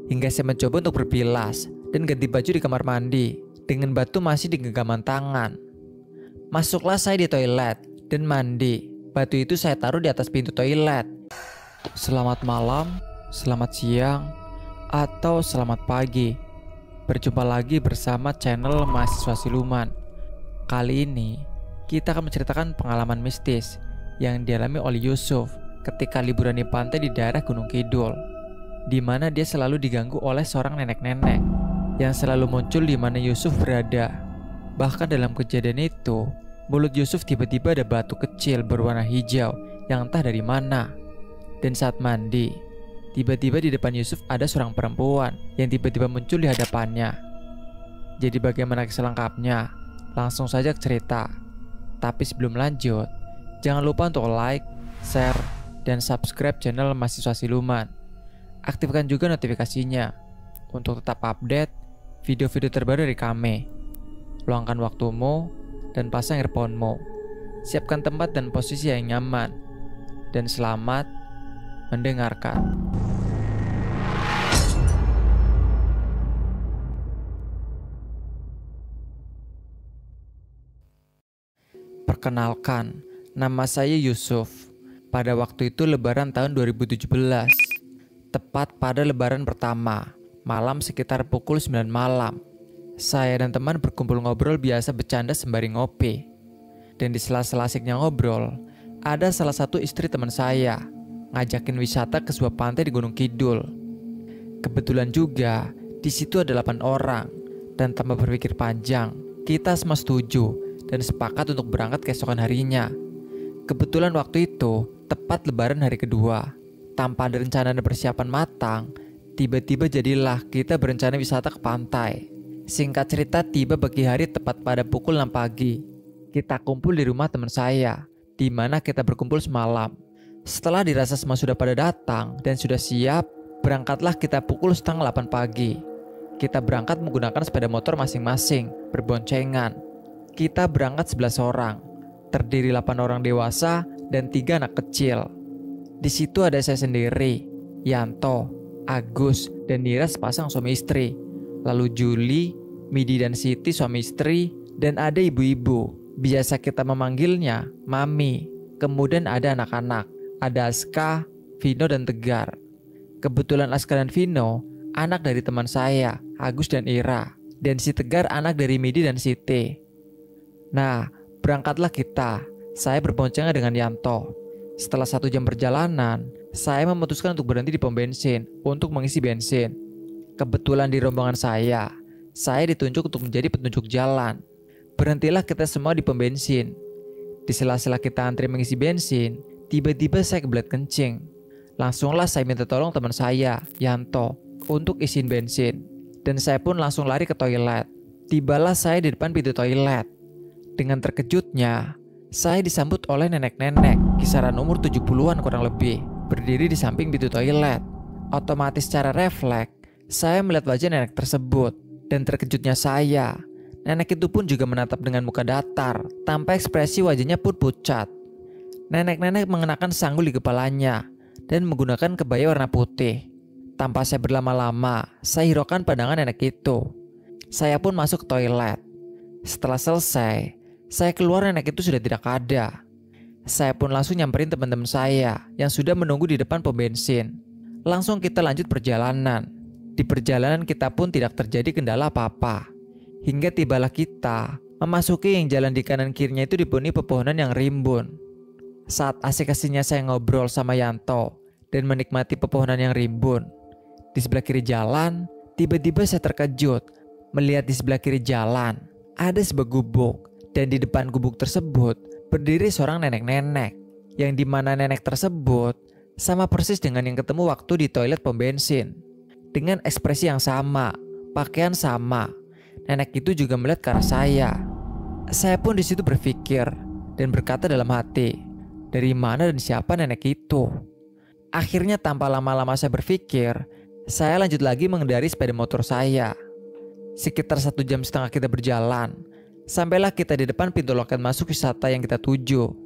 hingga saya mencoba untuk berbilas dan ganti baju di kamar mandi dengan batu masih di genggaman tangan. Masuklah saya di toilet dan mandi. Batu itu saya taruh di atas pintu toilet. Selamat malam, selamat siang, atau selamat pagi. Berjumpa lagi bersama channel Mahasiswa Siluman. Kali ini kita akan menceritakan pengalaman mistis yang dialami oleh Yusuf ketika liburan di pantai di daerah Gunung Kidul, di mana dia selalu diganggu oleh seorang nenek-nenek yang selalu muncul di mana Yusuf berada. Bahkan dalam kejadian itu, mulut Yusuf tiba-tiba ada batu kecil berwarna hijau yang entah dari mana. Dan saat mandi, tiba-tiba di depan Yusuf ada seorang perempuan yang tiba-tiba muncul di hadapannya. Jadi bagaimana selengkapnya? Langsung saja ke cerita. Tapi sebelum lanjut, jangan lupa untuk like, share, dan subscribe channel Mahasiswa Siluman. Aktifkan juga notifikasinya untuk tetap update video-video terbaru dari kami. Luangkan waktumu dan pasang earphone-mu. Siapkan tempat dan posisi yang nyaman. Dan selamat mendengarkan. Perkenalkan, nama saya Yusuf. Pada waktu itu lebaran tahun 2017. Tepat pada lebaran pertama, malam sekitar pukul 9 malam. Saya dan teman berkumpul ngobrol biasa bercanda sembari ngopi. Dan di sela-sela asiknya ngobrol, ada salah satu istri teman saya ngajakin wisata ke sebuah pantai di Gunung Kidul. Kebetulan juga di situ ada 8 orang, dan tanpa berpikir panjang, kita semua setuju dan sepakat untuk berangkat keesokan harinya. Kebetulan waktu itu tepat lebaran hari kedua. Tanpa ada rencana dan persiapan matang, tiba-tiba jadilah kita berencana wisata ke pantai. Singkat cerita, tiba pagi hari tepat pada pukul 6 pagi. Kita kumpul di rumah teman saya, di mana kita berkumpul semalam. Setelah dirasa semua sudah pada datang dan sudah siap, berangkatlah kita pukul setengah 8 pagi. Kita berangkat menggunakan sepeda motor masing-masing, berboncengan. Kita berangkat 11 orang, terdiri 8 orang dewasa dan 3 anak kecil. Di situ ada saya sendiri, Yanto, Agus, dan Nira sepasang suami istri. Lalu Juli, Midi dan Siti suami istri, dan ada ibu-ibu. Biasa kita memanggilnya Mami. Kemudian ada anak-anak, ada Aska, Vino, dan Tegar. Kebetulan Aska dan Vino anak dari teman saya, Agus dan Ira. Dan si Tegar anak dari Midi dan Siti. Nah, berangkatlah kita. Saya berboncengan dengan Yanto. Setelah 1 jam perjalanan, saya memutuskan untuk berhenti di pom bensin untuk mengisi bensin. Kebetulan di rombongan saya ditunjuk untuk menjadi petunjuk jalan. Berhentilah kita semua di pom bensin. Di sela-sela kita antri mengisi bensin, tiba-tiba saya kebelet kencing. Langsunglah saya minta tolong teman saya, Yanto, untuk isiin bensin. Dan saya pun langsung lari ke toilet. Tibalah saya di depan pintu toilet. Dengan terkejutnya, saya disambut oleh nenek-nenek kisaran umur 70-an kurang lebih, berdiri di samping pintu toilet. Otomatis secara refleks, saya melihat wajah nenek tersebut. Dan terkejutnya saya, nenek itu pun juga menatap dengan muka datar, tanpa ekspresi wajahnya pun pucat. Nenek-nenek mengenakan sanggul di kepalanya dan menggunakan kebaya warna putih. Tanpa saya berlama-lama, saya hiraukan pandangan nenek itu. Saya pun masuk ke toilet. Setelah selesai, saya keluar, nenek itu sudah tidak ada. Saya pun langsung nyamperin teman-teman saya yang sudah menunggu di depan pom bensin. Langsung kita lanjut perjalanan. Di perjalanan kita pun tidak terjadi kendala apa-apa. Hingga tibalah kita memasuki yang jalan di kanan kirinya itu dipenuhi pepohonan yang rimbun. Saat asik-asiknya saya ngobrol sama Yanto dan menikmati pepohonan yang rimbun, di sebelah kiri jalan, tiba-tiba saya terkejut melihat di sebelah kiri jalan ada sebuah gubuk. Dan di depan gubuk tersebut berdiri seorang nenek-nenek, yang dimana nenek tersebut sama persis dengan yang ketemu waktu di toilet pom bensin. Dengan ekspresi yang sama, pakaian sama, nenek itu juga melihat ke arah saya. Saya pun di situ berpikir dan berkata dalam hati, dari mana dan siapa nenek itu? Akhirnya tanpa lama-lama saya berpikir, saya lanjut lagi mengendari sepeda motor saya. Sekitar 1,5 jam kita berjalan, sampailah kita di depan pintu loket masuk wisata yang kita tuju.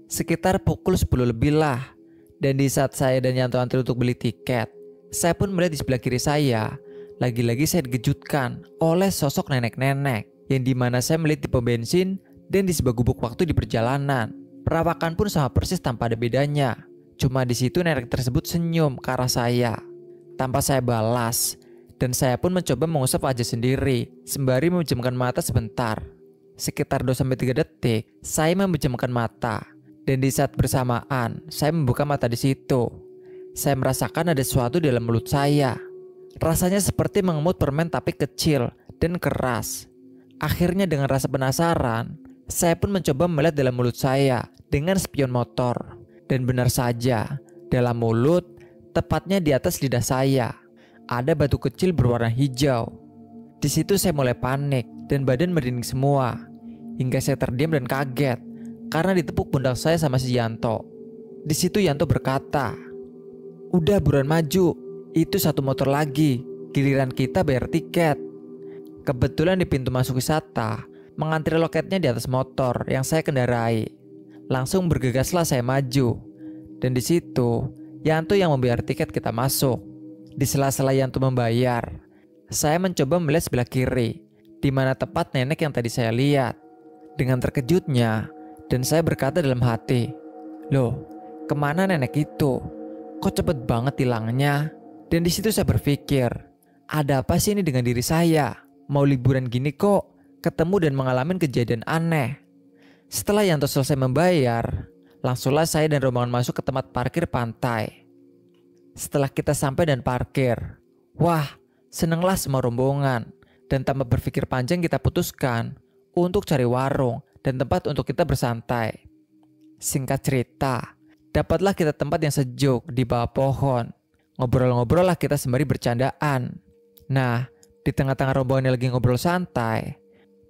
Sekitar pukul 10 lebih lah. Dan di saat saya dan Yanto antri untuk beli tiket, Saya pun melihat di sebelah kiri saya. Lagi-lagi saya dikejutkan oleh sosok nenek-nenek yang dimana saya melihat di pom bensin dan di sebuah gubuk waktu di perjalanan. Perawakan pun sama persis tanpa ada bedanya. Cuma di situ nenek tersebut senyum ke arah saya tanpa saya balas, dan saya pun mencoba mengusap wajah sendiri sembari memejamkan mata sebentar. Sekitar 2-3 detik saya memejamkan mata, dan di saat bersamaan saya membuka mata di situ. Saya merasakan ada sesuatu dalam mulut saya. Rasanya seperti mengemut permen tapi kecil dan keras. Akhirnya dengan rasa penasaran, saya pun mencoba melihat dalam mulut saya dengan spion motor. Dan benar saja, dalam mulut, tepatnya di atas lidah saya, ada batu kecil berwarna hijau. Di situ saya mulai panik dan badan merinding semua. Hingga saya terdiam dan kaget karena ditepuk pundak saya sama si Yanto. Di situ Yanto berkata, "Udah buruan maju. Itu satu motor lagi, giliran kita bayar tiket." Kebetulan di pintu masuk wisata, mengantri loketnya di atas motor yang saya kendarai. Langsung bergegaslah saya maju. Dan di situ, Yanto yang membayar tiket kita masuk. Di sela-sela Yanto membayar, saya mencoba melihat sebelah kiri, di mana tepat nenek yang tadi saya lihat. Dengan terkejutnya, dan saya berkata dalam hati, "Loh, kemana nenek itu? Kok cepet banget hilangnya?" Dan di situ saya berpikir, ada apa sih ini dengan diri saya? Mau liburan gini kok ketemu dan mengalami kejadian aneh. Setelah Yanto selesai membayar, langsunglah saya dan rombongan masuk ke tempat parkir pantai. Setelah kita sampai dan parkir, wah, senenglah semua rombongan. Dan tanpa berpikir panjang kita putuskan untuk cari warung dan tempat untuk kita bersantai. Singkat cerita, dapatlah kita tempat yang sejuk di bawah pohon. Ngobrol-ngobrol lah kita sembari bercandaan. Nah, di tengah-tengah rombongan yang lagi ngobrol santai,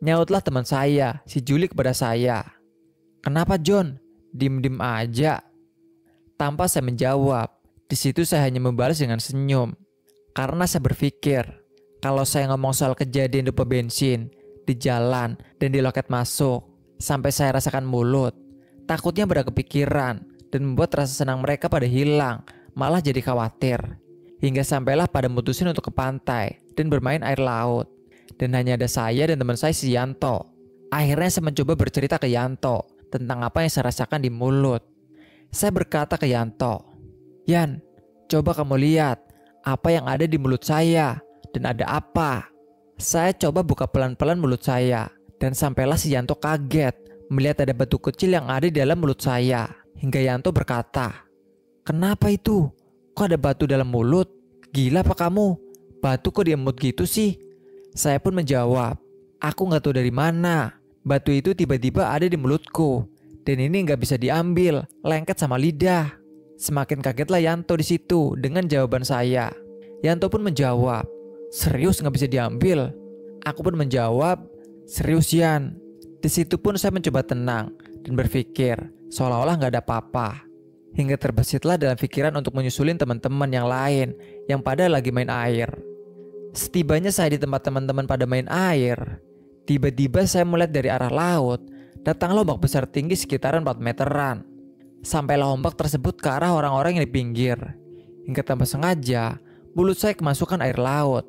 nyautlah teman saya, si Juli kepada saya. "Kenapa John? Dim-dim aja." Tanpa saya menjawab, di situ saya hanya membalas dengan senyum. Karena saya berpikir, kalau saya ngomong soal kejadian di pom bensin, di jalan, dan di loket masuk, sampai saya rasakan mulut, takutnya pada kepikiran dan membuat rasa senang mereka pada hilang, malah jadi khawatir. Hingga sampailah pada mutusin untuk ke pantai dan bermain air laut. Dan hanya ada saya dan teman saya si Yanto. Akhirnya saya mencoba bercerita ke Yanto tentang apa yang saya rasakan di mulut. Saya berkata ke Yanto, "Yan, coba kamu lihat apa yang ada di mulut saya dan ada apa." Saya coba buka pelan-pelan mulut saya, dan sampailah si Yanto kaget melihat ada batu kecil yang ada di dalam mulut saya. Hingga Yanto berkata, "Kenapa itu? Kok ada batu dalam mulut? Gila apa kamu? Batu kok diemut gitu sih?" Saya pun menjawab, "Aku gak tahu dari mana. Batu itu tiba-tiba ada di mulutku. Dan ini gak bisa diambil, lengket sama lidah." Semakin kagetlah Yanto di situ dengan jawaban saya. Yanto pun menjawab, "Serius gak bisa diambil?" Aku pun menjawab, "Serius Yan." Di situ pun saya mencoba tenang dan berpikir seolah-olah gak ada apa-apa. Hingga terbesitlah dalam pikiran untuk menyusulin teman-teman yang lain yang pada lagi main air. Setibanya saya di tempat teman-teman pada main air, tiba-tiba saya melihat dari arah laut datanglah ombak besar tinggi sekitaran 4 meteran. Sampailah ombak tersebut ke arah orang-orang yang di pinggir. Hingga tanpa sengaja, mulut saya kemasukan air laut.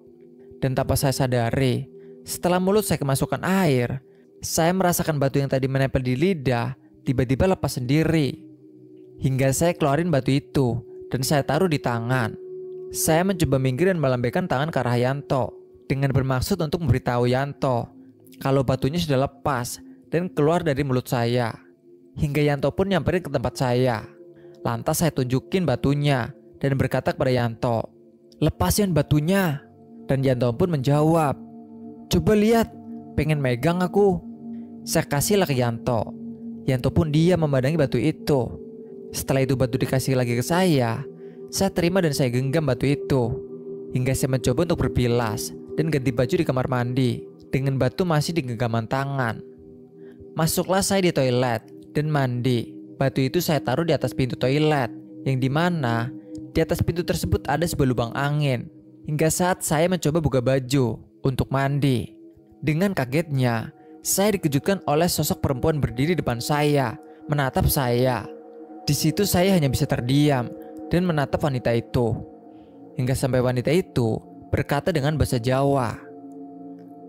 Dan tanpa saya sadari, setelah mulut saya kemasukan air, saya merasakan batu yang tadi menempel di lidah tiba-tiba lepas sendiri. Hingga saya keluarin batu itu dan saya taruh di tangan. Saya mencoba minggir dan melambaikan tangan ke arah Yanto dengan bermaksud untuk memberitahu Yanto kalau batunya sudah lepas dan keluar dari mulut saya. Hingga Yanto pun nyamperin ke tempat saya. Lantas saya tunjukin batunya dan berkata kepada Yanto, "Lepasin batunya." Dan Yanto pun menjawab, "Coba lihat, pengen megang aku." Saya kasihlah ke Yanto. Yanto pun dia memandangi batu itu. Setelah itu batu dikasih lagi ke saya terima dan saya genggam batu itu. Hingga saya mencoba untuk berbilas dan ganti baju di kamar mandi dengan batu masih di genggaman tangan. Masuklah saya di toilet dan mandi. Batu itu saya taruh di atas pintu toilet, yang dimana di atas pintu tersebut ada sebuah lubang angin. Hingga saat saya mencoba buka baju untuk mandi, dengan kagetnya saya dikejutkan oleh sosok perempuan berdiri depan saya, menatap saya. Di situ saya hanya bisa terdiam dan menatap wanita itu. Hingga sampai wanita itu berkata dengan bahasa Jawa,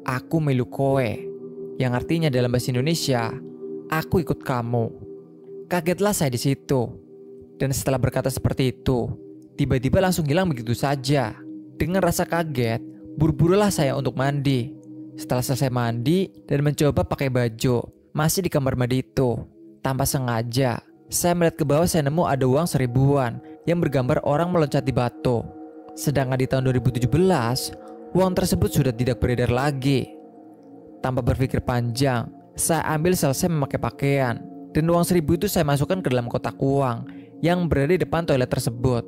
"Aku melu kowe," yang artinya dalam bahasa Indonesia, "Aku ikut kamu." Kagetlah saya di situ. Dan setelah berkata seperti itu, tiba-tiba langsung hilang begitu saja. Dengan rasa kaget, buru-burulah saya untuk mandi. Setelah selesai mandi dan mencoba pakai baju, masih di kamar mandi itu, tanpa sengaja, saya melihat ke bawah. Saya nemu ada uang 1000-an yang bergambar orang meloncat di batu. Sedangkan di tahun 2017, uang tersebut sudah tidak beredar lagi. Tanpa berpikir panjang, saya ambil selesai memakai pakaian. Dan uang 1000 itu saya masukkan ke dalam kotak uang yang berada di depan toilet tersebut.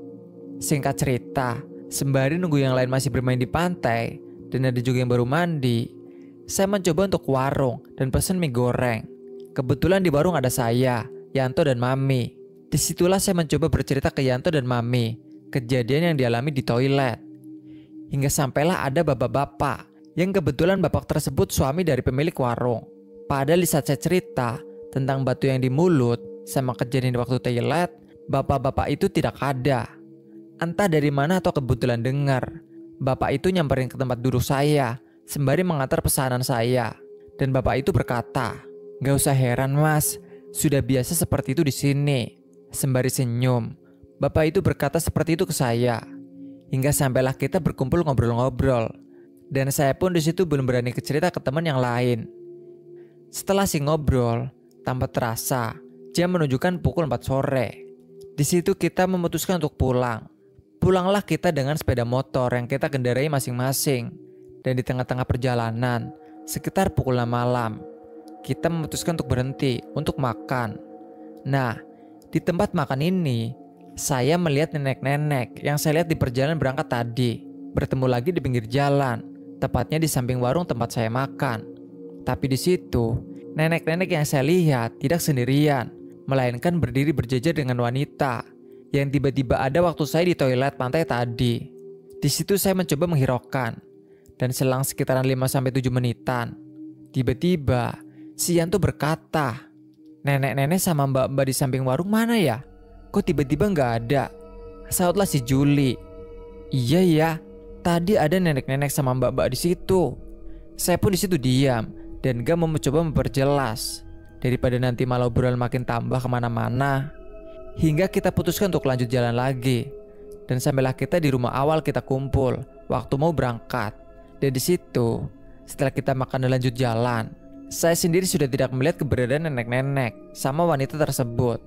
Singkat cerita, sembari nunggu yang lain masih bermain di pantai, dan ada juga yang baru mandi, saya mencoba untuk ke warung dan pesan mie goreng. Kebetulan di warung ada saya, Yanto, dan Mami. Disitulah saya mencoba bercerita ke Yanto dan Mami kejadian yang dialami di toilet. Hingga sampailah ada bapak-bapak, yang kebetulan bapak tersebut suami dari pemilik warung. Padahal di saat saya cerita tentang batu yang di mulut sama kejadian di waktu toilet, bapak-bapak itu tidak ada. Entah dari mana atau kebetulan dengar, bapak itu nyamperin ke tempat duduk saya sembari mengantar pesanan saya. Dan bapak itu berkata, "Gak usah heran mas, sudah biasa seperti itu di sini." Sembari senyum, bapak itu berkata seperti itu ke saya. Hingga sampailah kita berkumpul ngobrol-ngobrol. Dan saya pun di situ belum berani cerita ke teman yang lain. Setelah si ngobrol, tanpa terasa, jam menunjukkan pukul 4 sore. Di situ kita memutuskan untuk pulang. Pulanglah kita dengan sepeda motor yang kita kendarai masing-masing. Dan di tengah-tengah perjalanan, sekitar pukul 6 malam, kita memutuskan untuk berhenti untuk makan. Nah, di tempat makan ini, saya melihat nenek-nenek yang saya lihat di perjalanan berangkat tadi, bertemu lagi di pinggir jalan, tepatnya di samping warung tempat saya makan. Tapi di situ, nenek-nenek yang saya lihat tidak sendirian, melainkan berdiri berjajar dengan wanita yang tiba-tiba ada waktu saya di toilet pantai tadi. Di situ saya mencoba menghiraukan. Dan selang sekitaran 5-7 menitan, tiba-tiba si Yanto berkata, "Nenek-nenek sama mbak-mbak di samping warung mana ya? Kok tiba-tiba nggak ada?" Sautlah si Juli, "Iya ya, tadi ada nenek-nenek sama mbak-mbak di situ." Saya pun di situ diam dan gak mau mencoba memperjelas daripada nanti malah obrolan makin tambah kemana-mana. Hingga kita putuskan untuk lanjut jalan lagi. Dan sampailah kita di rumah awal kita kumpul waktu mau berangkat. Dan di situ, setelah kita makan dan lanjut jalan, saya sendiri sudah tidak melihat keberadaan nenek-nenek sama wanita tersebut.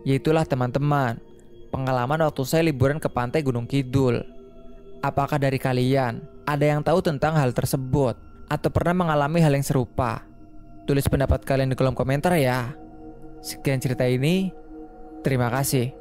Yaitulah teman-teman, pengalaman waktu saya liburan ke pantai Gunung Kidul. Apakah dari kalian ada yang tahu tentang hal tersebut atau pernah mengalami hal yang serupa? Tulis pendapat kalian di kolom komentar ya. Sekian cerita ini, terima kasih.